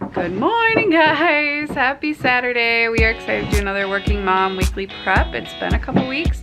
Good morning, guys. Happy Saturday. We are excited to do another Working Mom weekly prep. It's been a couple weeks.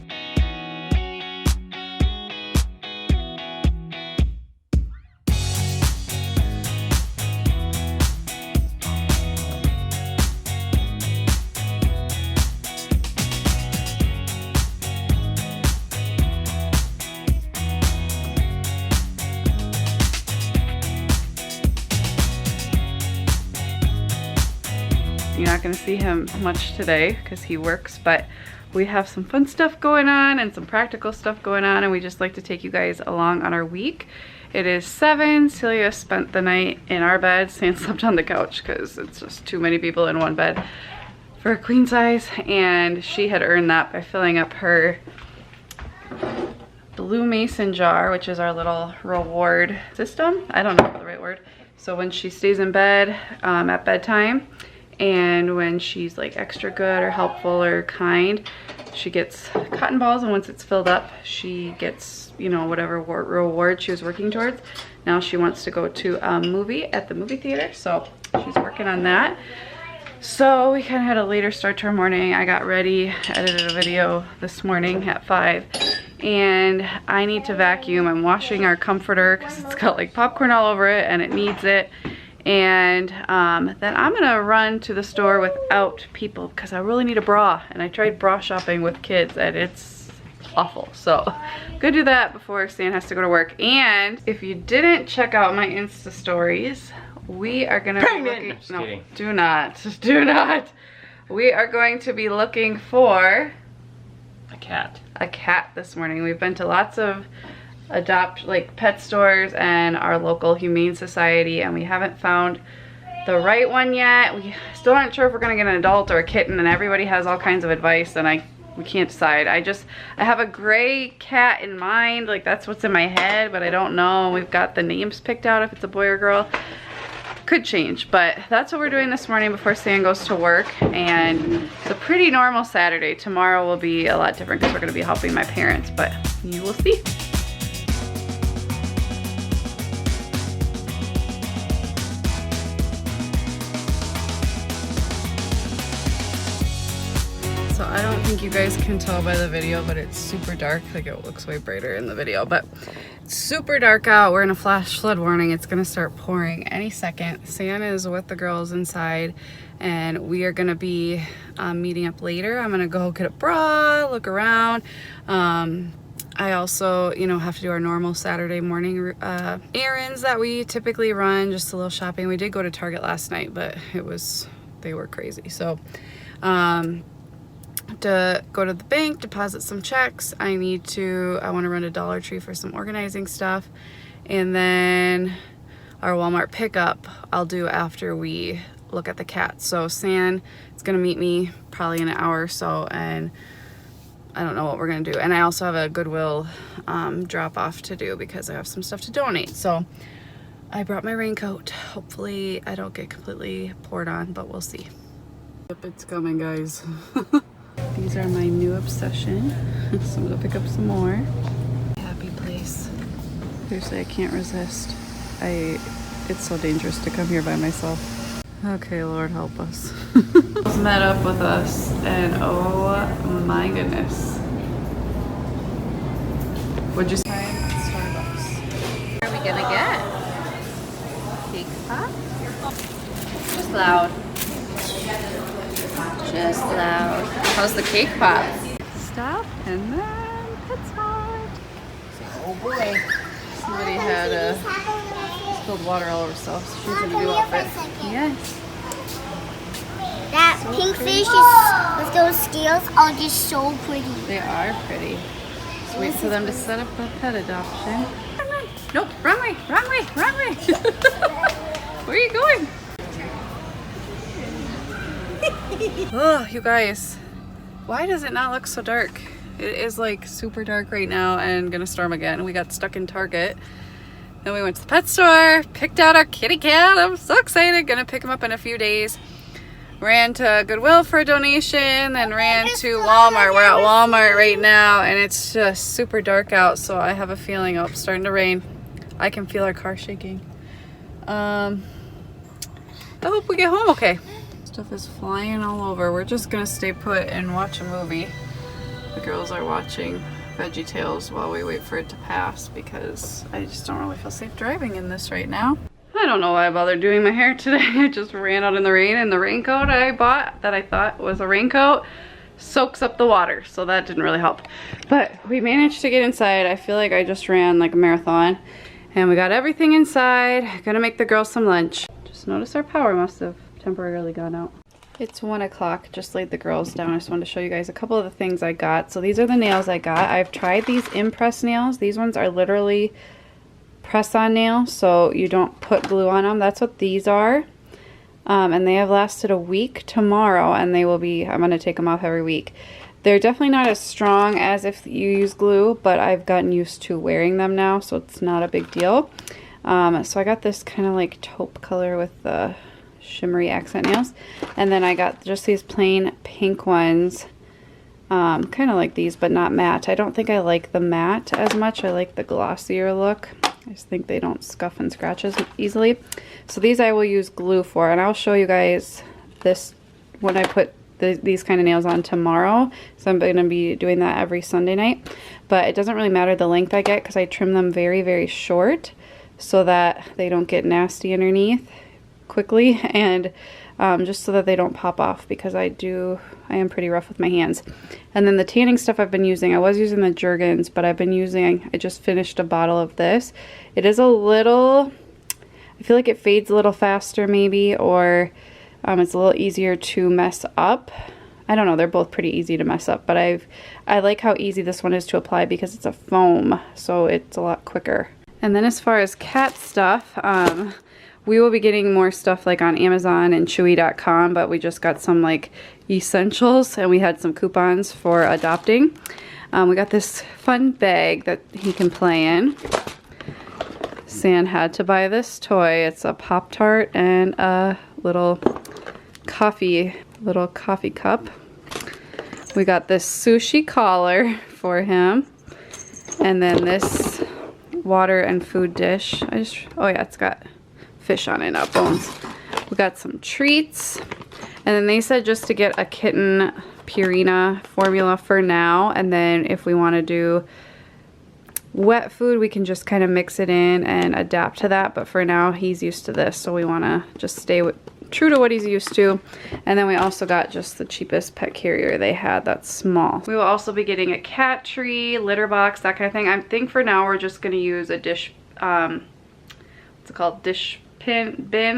You're not going to see him much today because he works, but we have some fun stuff going on and some practical stuff going on, and we just like to take you guys along on our week. It is 7. Celia spent the night in our bed. Sam slept on the couch because it's just too many people in one bed for a queen size, and she had earned that by filling up her blue mason jar, which is our little reward system. I don't know the right word. So when she stays in bed at bedtime, and when she's like extra good or helpful or kind, she gets cotton balls, and once it's filled up, she gets, you know, whatever reward she was working towards. Now she wants to go to a movie at the movie theater, so she's working on that. So we kind of had a later start to our morning. I got ready, edited a video this morning at 5, and I need to vacuum. I'm washing our comforter because it's got like popcorn all over it and it needs it. And then I'm gonna run to the store without people because I really need a bra, and I tried bra shopping with kids and it's awful. So I'm gonna do that before Stan has to go to work. And if you didn't check out my Insta stories, we are gonna be looking, no, kidding. do not we are going to be looking for a cat this morning. We've been to lots of pet stores and our local humane society, and we haven't found the right one yet. We still aren't sure if we're gonna get an adult or a kitten, and everybody has all kinds of advice, and we can't decide. I have a gray cat in mind, like that's what's in my head, but I don't know. We've got the names picked out if it's a boy or girl. Could change, but that's what we're doing this morning before Stan goes to work. And it's a pretty normal Saturday. Tomorrow will be a lot different because we're gonna be helping my parents, but you will see. So I don't think you guys can tell by the video, but it's super dark. Like, it looks way brighter in the video, but it's super dark out. We're in a flash flood warning. It's gonna start pouring any second. Sam is with the girls inside, and we are gonna be meeting up later. I'm gonna go get a bra, look around. I also, you know, have to do our normal Saturday morning errands that we typically run, just a little shopping. We did go to Target last night, but they were crazy. So, to go to the bank, deposit some checks. I want to run to Dollar Tree for some organizing stuff. And then our Walmart pickup I'll do after we look at the cat. So San is gonna meet me probably in an hour or so, and I don't know what we're gonna do. And I also have a Goodwill drop off to do because I have some stuff to donate. So I brought my raincoat. Hopefully I don't get completely poured on, but we'll see. Yep, it's coming, guys. These are my new obsession. So I'm gonna pick up some more. Happy place. Seriously, I can't resist. It's so dangerous to come here by myself. Okay, Lord help us. Met up with us, and oh my goodness. What'd you say? Starbucks. What are we gonna get? Cake pop? Just loud. Just loud. How's the cake pop? Stop, and then it's hot. Oh boy. Somebody had spilled water all over herself, so she's in a new outfit. Yes. That so pink pretty. Fish is, with those scales are just so pretty. They are pretty. Just wait for them to set up a pet adoption. Nope, wrong way, wrong way, wrong way. Where are you going? Oh, you guys, why does it not look so dark? It is like super dark right now and gonna storm again. We got stuck in Target. Then we went to the pet store, picked out our kitty cat. I'm so excited, gonna pick him up in a few days. Ran to Goodwill for a donation, then ran to Walmart. We're at Walmart right now, and it's just super dark out, so I have a feeling it's starting to rain. I can feel our car shaking. That's I hope we get home okay. Stuff is flying all over. We're just gonna stay put and watch a movie. The girls are watching VeggieTales while we wait for it to pass because I just don't really feel safe driving in this right now. I don't know why I bothered doing my hair today. I just ran out in the rain, and the raincoat I bought that I thought was a raincoat soaks up the water, so that didn't really help. But we managed to get inside. I feel like I just ran like a marathon, and we got everything inside. Gonna make the girls some lunch. Just noticed our power must have temporarily gone out. It's 1 o'clock, just laid the girls down. I just wanted to show you guys a couple of the things I got. So these are the nails I got. I've tried these impress nails. These ones are literally press-on nails, so you don't put glue on them. That's what these are. And they have lasted a week tomorrow, and they will be, I'm going to take them off every week. They're definitely not as strong as if you use glue, but I've gotten used to wearing them now, so it's not a big deal. So I got this kind of like taupe color with the shimmery accent nails. And then I got just these plain pink ones, kind of like these, but not matte. I don't think I like the matte as much. I like the glossier look. I just think they don't scuff and scratch as easily. So these I will use glue for, and I'll show you guys this when I put these kind of nails on tomorrow. So I'm going to be doing that every Sunday night. But it doesn't really matter the length I get because I trim them very, very short so that they don't get nasty underneath quickly, and just so that they don't pop off, because I am pretty rough with my hands. And then the tanning stuff I've been using, I was using the Jergens, but I just finished a bottle of this. It is a little, I feel like it fades a little faster maybe, or it's a little easier to mess up. I don't know, they're both pretty easy to mess up, but I like how easy this one is to apply because it's a foam, so it's a lot quicker. And then as far as cat stuff, we will be getting more stuff like on Amazon and Chewy.com, but we just got some like essentials, and we had some coupons for adopting. We got this fun bag that he can play in. San had to buy this toy. It's a Pop-Tart and a little coffee cup. We got this sushi collar for him, and then this water and food dish. Oh yeah, it's got fish on it, not bones. We got some treats, and then they said just to get a kitten Purina formula for now, and then if we want to do wet food we can just kind of mix it in and adapt to that, but for now he's used to this, so we want to just stay true to what he's used to. And then we also got just the cheapest pet carrier they had that's small. We will also be getting a cat tree, litter box, that kind of thing. I think for now we're just going to use a dish, what's it called, dish bin,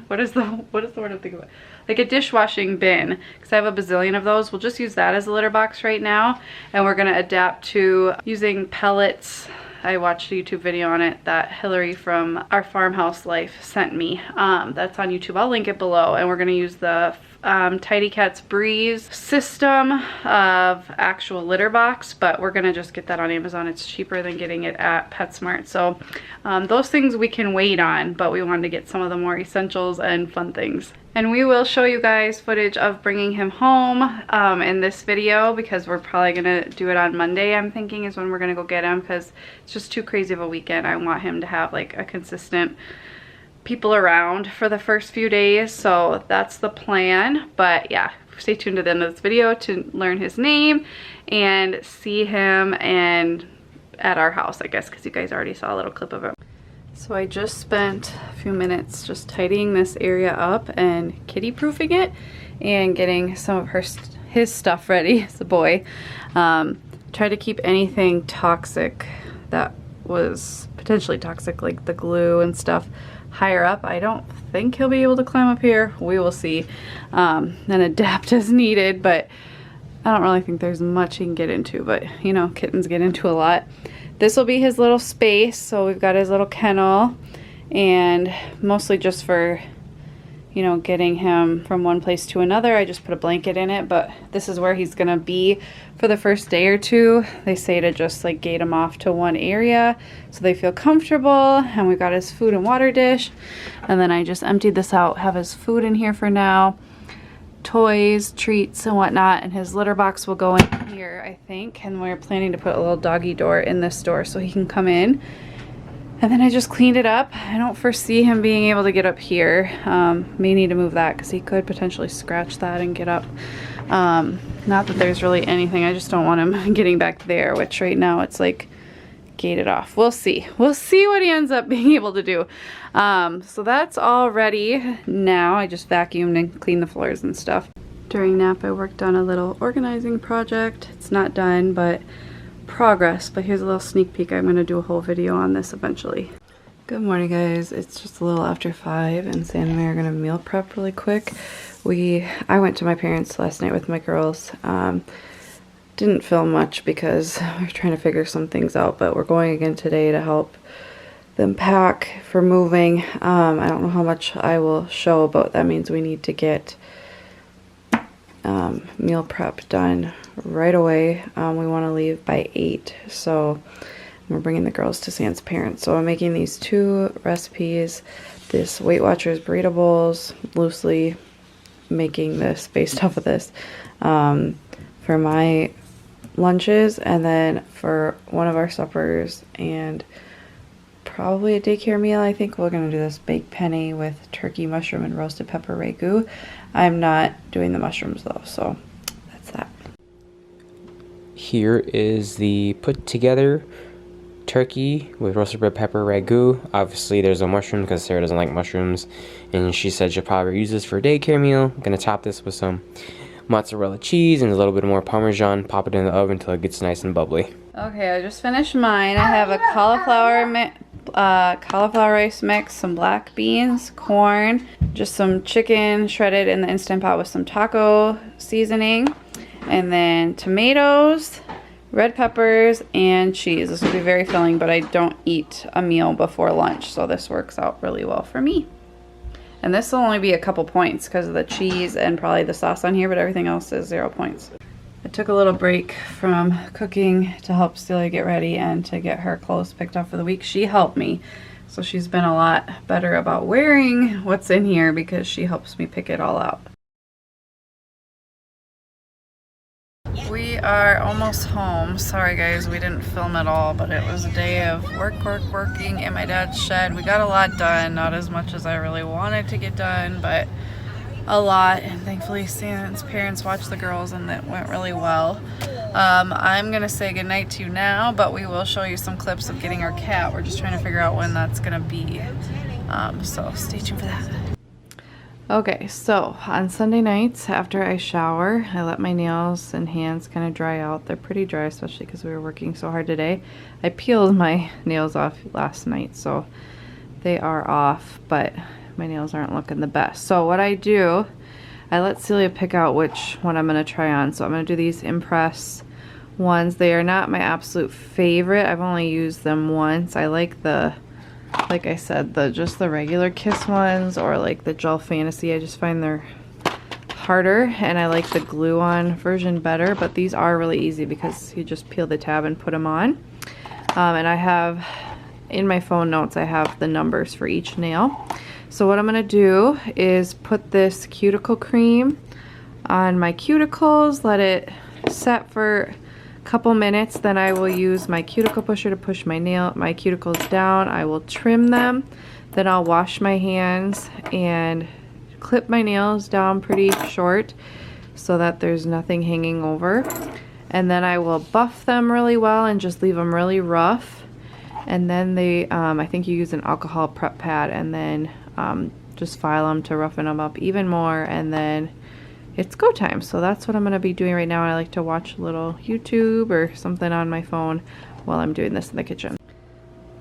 what is the word I'm thinking about? Like a dishwashing bin, because I have a bazillion of those. We'll just use that as a litter box right now, and we're gonna adapt to using pellets. I watched a YouTube video on it that Hillary from Our Farmhouse Life sent me. That's on YouTube. I'll link it below, and we're gonna use the Tidy Cats Breeze system of actual litter box, but we're gonna just get that on Amazon. It's cheaper than getting it at PetSmart. So those things we can wait on, but we wanted to get some of the more essentials and fun things. And we will show you guys footage of bringing him home in this video, because we're probably gonna do it on Monday, I'm thinking, is when we're gonna go get him, because it's just too crazy of a weekend. I want him to have like a consistent people around for the first few days, so that's the plan. But yeah, stay tuned to the end of this video to learn his name and see him and at our house, I guess, because you guys already saw a little clip of it. So I just spent a few minutes just tidying this area up and kitty proofing it and getting some of his stuff ready. It's a boy. Try to keep anything toxic that was potentially toxic, like the glue and stuff, higher up. I don't think he'll be able to climb up here. We will see, and adapt as needed, but I don't really think there's much he can get into, but you know, kittens get into a lot. This will be his little space, so we've got his little kennel, and mostly just for, you know, getting him from one place to another. I just put a blanket in it, but this is where he's gonna be for the first day or two. They say to just like gate him off to one area so they feel comfortable. And we've got his food and water dish, and then I just emptied this out, have his food in here for now, toys, treats, and whatnot, and his litter box will go in here, I think. And we're planning to put a little doggy door in this door so he can come in. And then I just cleaned it up. I don't foresee him being able to get up here. May need to move that because he could potentially scratch that and get up. Not that there's really anything, I just don't want him getting back there, which right now it's like gated off. We'll see. We'll see what he ends up being able to do. So that's all ready now. I just vacuumed and cleaned the floors and stuff. During nap, I worked on a little organizing project. It's not done, but progress. But here's a little sneak peek. I'm going to do a whole video on this eventually. Good morning, guys. It's just a little after 5, and Sam and I are going to meal prep really quick. I went to my parents' last night with my girls. Didn't film much because we're trying to figure some things out, but we're going again today to help them pack for moving. I don't know how much I will show, but that means we need to get meal prep done right away. We want to leave by 8, so we're bringing the girls to Sam's parents. So I'm making these 2 recipes. This Weight Watchers burrito bowls, loosely making this based off of this, for my lunches, and then for one of our suppers and probably a daycare meal. I think we're gonna do this baked penne with turkey, mushroom, and roasted pepper ragu. I'm not doing the mushrooms though, so that's that. Here is the put together turkey with roasted red pepper ragu. Obviously there's no mushroom because Sarah doesn't like mushrooms, and she said she'll probably use this for a daycare meal. I'm gonna top this with some mozzarella cheese and a little bit more Parmesan. Pop it in the oven until it gets nice and bubbly. Okay, I just finished mine. I have a cauliflower rice mix, some black beans, corn, just some chicken shredded in the Instant Pot with some taco seasoning, and then tomatoes, red peppers, and cheese. This will be very filling, but I don't eat a meal before lunch, so this works out really well for me. And this will only be a couple points because of the cheese and probably the sauce on here, but everything else is 0 points. I took a little break from cooking to help Celia get ready and to get her clothes picked up for the week. She helped me, so she's been a lot better about wearing what's in here because she helps me pick it all out. We are almost home. Sorry guys, we didn't film at all, but it was a day of working in my dad's shed. We got a lot done, not as much as I really wanted to get done, but a lot. And thankfully Sam's parents watched the girls and it went really well. I'm gonna say goodnight to you now, but we will show you some clips of getting our cat. We're just trying to figure out when that's gonna be. So stay tuned for that. Okay, so on Sunday nights after I shower, I let my nails and hands kind of dry out. They're pretty dry, especially because we were working so hard today. I peeled my nails off last night, so they are off, but my nails aren't looking the best. So what I do, I let Celia pick out which one I'm going to try on. So I'm going to do these Impress ones. They are not my absolute favorite. I've only used them once. I like the, like I said, just the regular Kiss ones, or like the Gel Fantasy. I just find they're harder, and I like the glue-on version better, but these are really easy because you just peel the tab and put them on. And I have, in my phone notes, I have the numbers for each nail. So what I'm going to do is put this cuticle cream on my cuticles, let it set for couple minutes, then I will use my cuticle pusher to push my cuticles down. I will trim them, then I'll wash my hands and clip my nails down pretty short so that there's nothing hanging over, and then I will buff them really well and just leave them really rough. And then I think you use an alcohol prep pad, and then just file them to roughen them up even more, and then it's go time. So that's what I'm going to be doing right now. I like to watch a little YouTube or something on my phone while I'm doing this in the kitchen.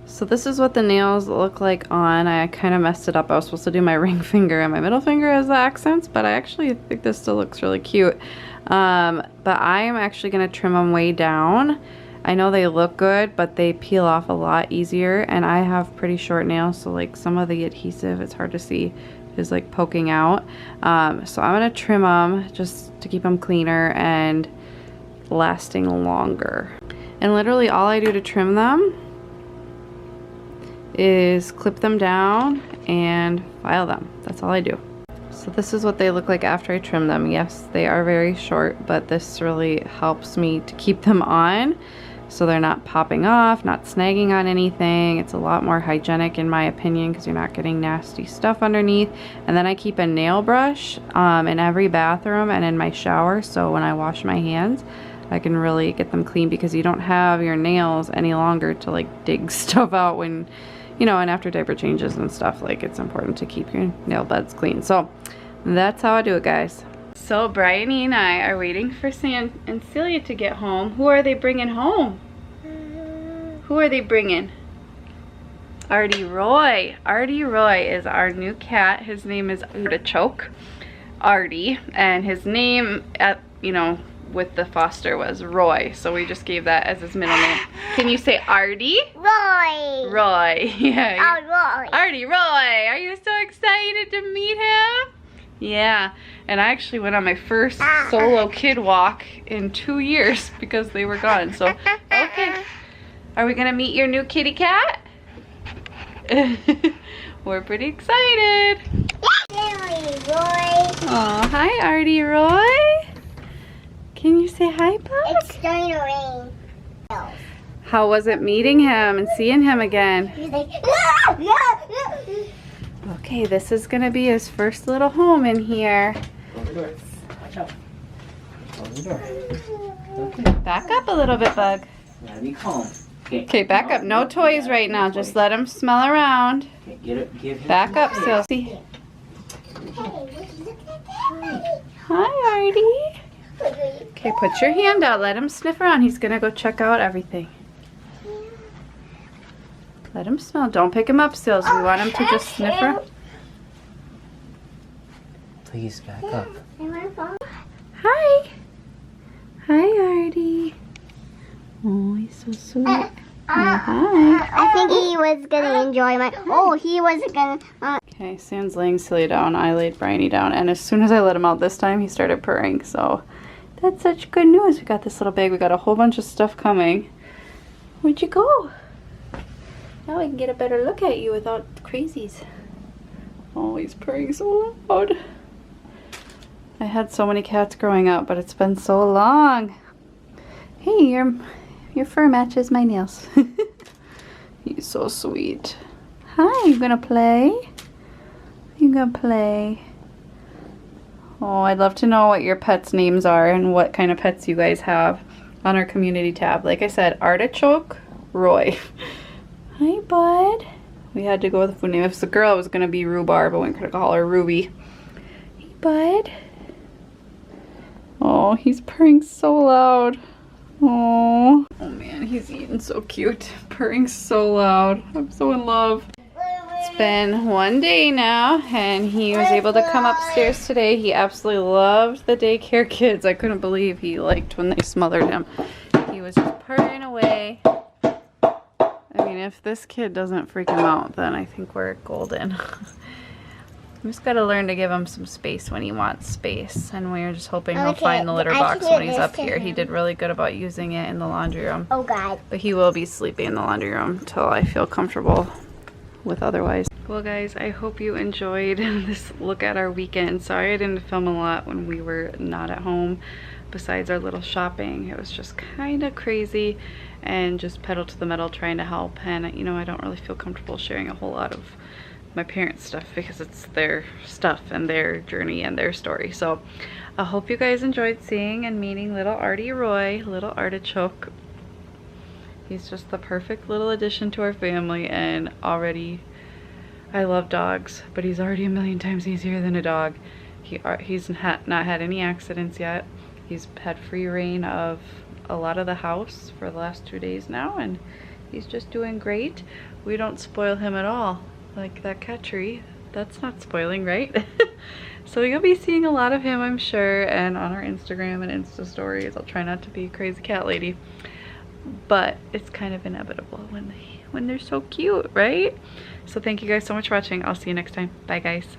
So this is what the nails look like on. I kind of messed it up. I was supposed to do my ring finger and my middle finger as the accents, but I actually think this still looks really cute. But I am actually going to trim them way down. I know they look good, but they peel off a lot easier, and I have pretty short nails, so like some of the adhesive, it's hard to see, is like poking out. So I'm gonna trim them just to keep them cleaner and lasting longer. And literally all I do to trim them is clip them down and file them. That's all I do. So this is what they look like after I trim them. Yes, they are very short, but this really helps me to keep them on so they're not popping off, not snagging on anything. It's a lot more hygienic in my opinion because you're not getting nasty stuff underneath. And then I keep a nail brush in every bathroom and in my shower, so when I wash my hands I can really get them clean, because you don't have your nails any longer to like dig stuff out when, you know, and after diaper changes and stuff, like it's important to keep your nail beds clean. So that's how I do it, guys. So Bryony and I are waiting for Sam and Celia to get home. Who are they bringing home? Who are they bringing? Artie Roy. Artie Roy is our new cat. His name is Artichoke. Artie, and his name at, you know, with the foster was Roy, so we just gave that as his middle name. Can you say Artie? Roy. Roy. Yeah. Roy. Artie Roy. Are you so excited to meet him? Yeah. And I actually went on my first solo kid walk in 2 years because they were gone. So, okay. Are we gonna meet your new kitty cat? We're pretty excited. Roy. Oh, hi Artie Roy. Can you say hi, Bug? It's starting to rain. How was it meeting him and seeing him again? He's like, no, no, no. Okay, this is gonna be his first little home in here. Close the door. Watch out. Close the door. Okay. Back up a little bit, Bug. Gotta be calm. Okay, back up. No toys right now. Just let him smell around. Okay, get it. Give him Back some up, space. Silsey. Hi, Artie. Okay, put your hand out. Let him sniff around. He's gonna go check out everything. Let him smell. Don't pick him up, Sills. We want him to just sniff around. Please back up. Hi. Hi, Artie. Oh, he's so sweet. Oh, hi. I think he was gonna enjoy my. Oh, he was gonna. Okay, Sam's laying Celia down. I laid Bryony down, and as soon as I let him out this time, he started purring. So that's such good news. We got this little bag. We got a whole bunch of stuff coming. Where'd you go? Now we can get a better look at you without the crazies. Oh, he's purring so loud. I had so many cats growing up, but it's been so long. Hey, your fur matches my nails. He's so sweet. Hi, you gonna play? You gonna play? Oh, I'd love to know what your pets' names are and what kind of pets you guys have on our community tab. Like I said, Artichoke, Roy. Hi, bud. We had to go with a food name. If it's a girl, it was gonna be Rhubarb, but we could call her Ruby. Hey, bud. Oh, he's purring so loud. Oh man, he's eating so cute. Purring so loud. I'm so in love. It's been one day now, and he was able to come upstairs today. He absolutely loved the daycare kids. I couldn't believe he liked when they smothered him. He was just purring away. I mean, if this kid doesn't freak him out, then I think we're golden. We just gotta learn to give him some space when he wants space, and we're just hoping he'll find the litter box when he's up here. He did really good about using it in the laundry room. Oh God. But he will be sleeping in the laundry room till I feel comfortable with otherwise. Well guys, I hope you enjoyed this look at our weekend. Sorry I didn't film a lot when we were not at home besides our little shopping. It was just kind of crazy and just pedal to the metal trying to help, and you know, I don't really feel comfortable sharing a whole lot of my parents' stuff because it's their stuff and their journey and their story. So I hope you guys enjoyed seeing and meeting little Artie Roy, little Artichoke. He's just the perfect little addition to our family, and already I love dogs, but he's already a million times easier than a dog. He's not had any accidents yet. He's had free reign of a lot of the house for the last 2 days now, and he's just doing great. We don't spoil him at all. Like that cat tree, that's not spoiling, right? So you'll be seeing a lot of him, I'm sure, and on our Instagram and Insta stories. I'll try not to be a crazy cat lady, but it's kind of inevitable when they're so cute, right? So thank you guys so much for watching. I'll see you next time. Bye guys.